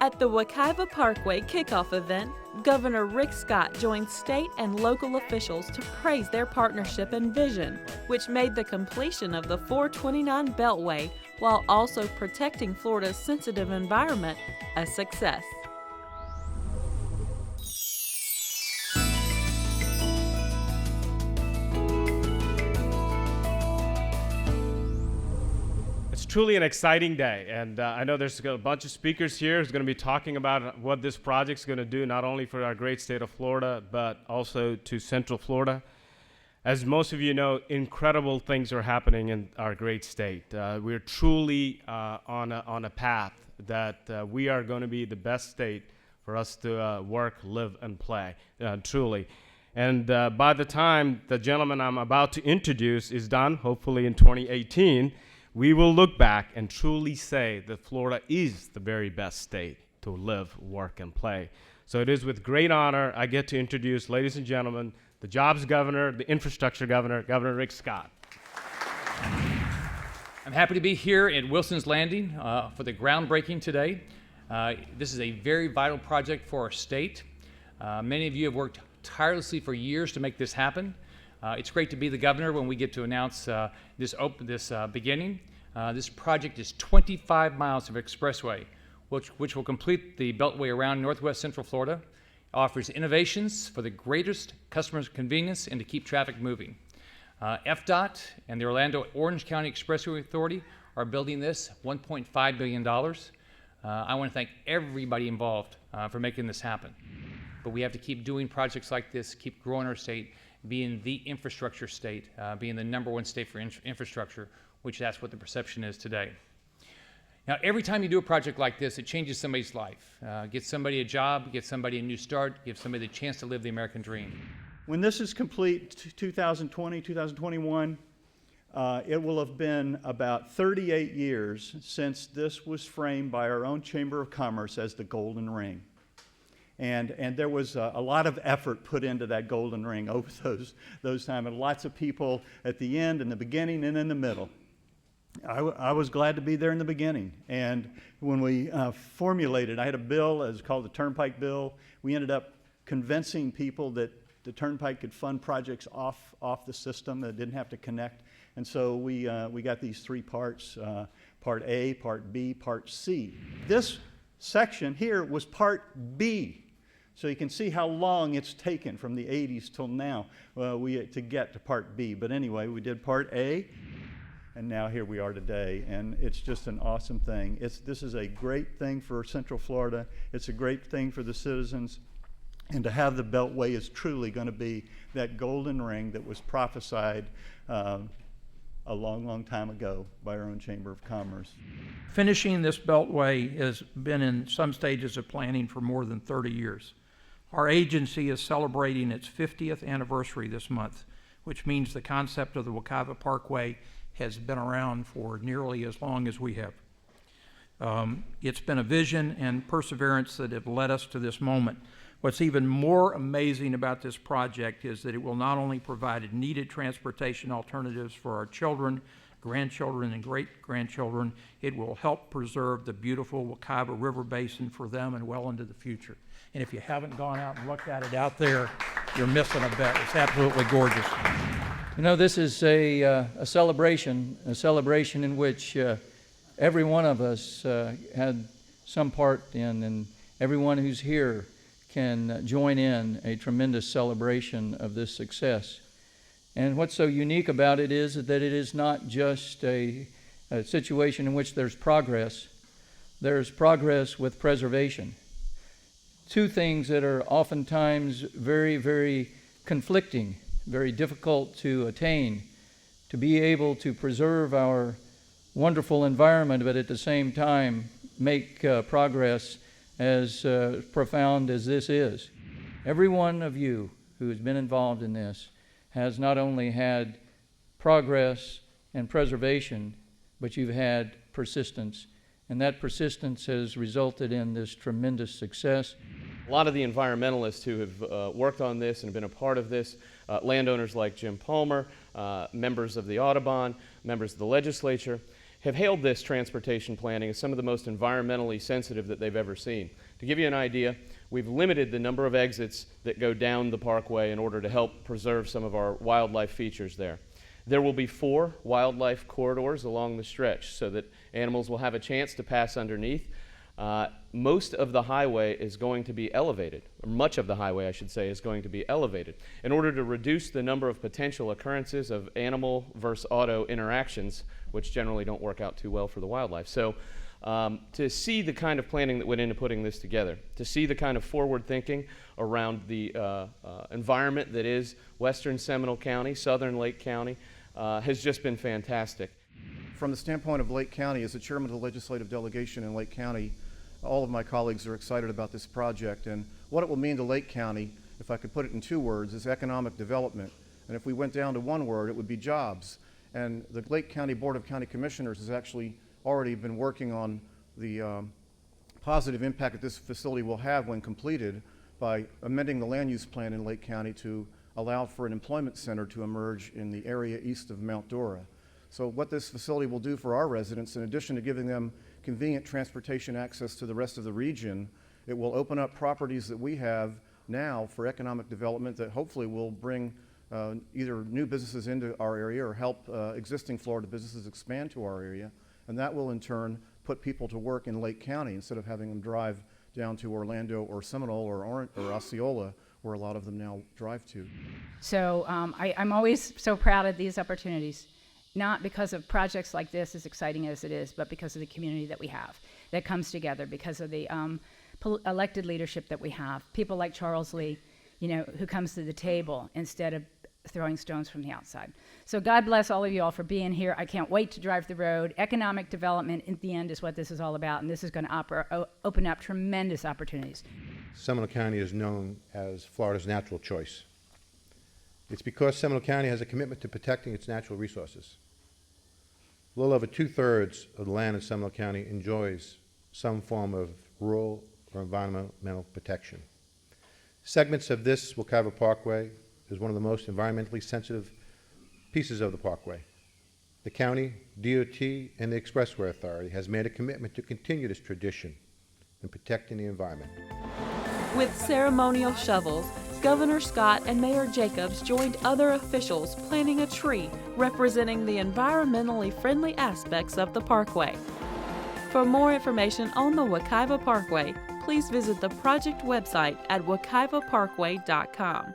At the Wekiva Parkway kickoff event, Governor Rick Scott joined state and local officials to praise their partnership and vision, which made the completion of the 429 Beltway, while also protecting Florida's sensitive environment, a success. Truly an exciting day, and I know there's a bunch of speakers here who's going to be talking about what this project's going to do not only for our great state of Florida, but also to Central Florida. As most of you know, incredible things are happening in our great state. We're truly on a path that we are going to be the best state for us to work, live, and play, truly. And by the time the gentleman I'm about to introduce is done, hopefully in 2018, we will look back and truly say that Florida is the very best state to live, work, and play. So it is with great honor I get to introduce, ladies and gentlemen, the Jobs Governor, the Infrastructure Governor, Governor Rick Scott. I'm happy to be here at Wilson's Landing for the groundbreaking today. This is a very vital project for our state. Many of you have worked tirelessly for years to make this happen. It's great to be the governor when we get to announce this beginning. This project is 25 miles of expressway, which will complete the beltway around northwest central Florida. It offers innovations for the greatest customer convenience and to keep traffic moving. FDOT and the Orlando Orange County Expressway Authority are building this $1.5 billion. I want to thank everybody involved for making this happen. But we have to keep doing projects like this, keep growing our state, being the infrastructure state, being the #1 state for infrastructure, which that's what the perception is today. Now, every time you do a project like this, it changes somebody's life. Gets somebody a job, gets somebody a new start, gives somebody the chance to live the American dream. When this is complete, 2020, 2021, it will have been about 38 years since this was framed by our own Chamber of Commerce as the Golden Ring. And there was a lot of effort put into that golden ring over those times, and lots of people at the end, in the beginning, and in the middle. I was glad to be there in the beginning. And when we formulated, I had a bill, it was called the Turnpike Bill. We ended up convincing people that the Turnpike could fund projects off the system that didn't have to connect. And so we got these three parts, Part A, Part B, Part C. This section here was Part B. So you can see how long it's taken from the 80s till now to get to Part B. But anyway, we did Part A, and now here we are today. And it's just an awesome thing. This is a great thing for Central Florida. It's a great thing for the citizens. And to have the Beltway is truly going to be that golden ring that was prophesied a long, long time ago by our own Chamber of Commerce. Finishing this Beltway has been in some stages of planning for more than 30 years. Our agency is celebrating its 50th anniversary this month, which means the concept of the Wekiva Parkway has been around for nearly as long as we have. It's been a vision and perseverance that have led us to this moment. What's even more amazing about this project is that it will not only provide needed transportation alternatives for our children, grandchildren, and great-grandchildren, it will help preserve the beautiful Wekiva River Basin for them and well into the future. And if you haven't gone out and looked at it out there, you're missing a bet. It's absolutely gorgeous. You know, this is a celebration in which every one of us had some part in, and everyone who's here can join in a tremendous celebration of this success. And what's so unique about it is that it is not just a situation in which there's progress with preservation. Two things that are oftentimes very, very conflicting, very difficult to attain, to be able to preserve our wonderful environment, but at the same time make progress as profound as this is. Every one of you who has been involved in this has not only had progress and preservation, but you've had persistence. And that persistence has resulted in this tremendous success. A lot of the environmentalists who have worked on this and been a part of this, landowners like Jim Palmer, members of the Audubon, members of the legislature, have hailed this transportation planning as some of the most environmentally sensitive that they've ever seen. To give you an idea, we've limited the number of exits that go down the parkway in order to help preserve some of our wildlife features there. There will be 4 wildlife corridors along the stretch so that animals will have a chance to pass underneath. Most of the highway is going to be elevated, or much of the highway, I should say, is going to be elevated in order to reduce the number of potential occurrences of animal versus auto interactions, which generally don't work out too well for the wildlife. So to see the kind of planning that went into putting this together, to see the kind of forward thinking around the environment that is western Seminole County, southern Lake County, has just been fantastic. From the standpoint of Lake County, as the chairman of the legislative delegation in Lake County, all of my colleagues are excited about this project, and what it will mean to Lake County, if I could put it in 2 words, is economic development. And if we went down to 1 word, it would be jobs. And the Lake County Board of County Commissioners has actually already been working on the positive impact that this facility will have when completed by amending the land use plan in Lake County to allow for an employment center to emerge in the area east of Mount Dora. So what this facility will do for our residents, in addition to giving them convenient transportation access to the rest of the region, it will open up properties that we have now for economic development that hopefully will bring either new businesses into our area or help existing Florida businesses expand to our area. And that will in turn put people to work in Lake County instead of having them drive down to Orlando or Seminole or Osceola, where a lot of them now drive to. So I'm always so proud of these opportunities, not because of projects like this, as exciting as it is, but because of the community that we have that comes together, because of the elected leadership that we have. People like Charles Lee, you know, who comes to the table instead of throwing stones from the outside. So God bless all of you all for being here. I can't wait to drive the road. Economic development, in the end, is what this is all about, and this is going to open up tremendous opportunities. Seminole County is known as Florida's natural choice. It's because Seminole County has a commitment to protecting its natural resources. A little over 2/3 of the land in Seminole County enjoys some form of rural or environmental protection. Segments of this Wekiva Parkway is one of the most environmentally sensitive pieces of the parkway. The county, DOT, and the Expressway Authority has made a commitment to continue this tradition in protecting the environment. With ceremonial shovels, Governor Scott and Mayor Jacobs joined other officials planting a tree representing the environmentally friendly aspects of the parkway. For more information on the Wekiva Parkway, please visit the project website at wekivaparkway.com.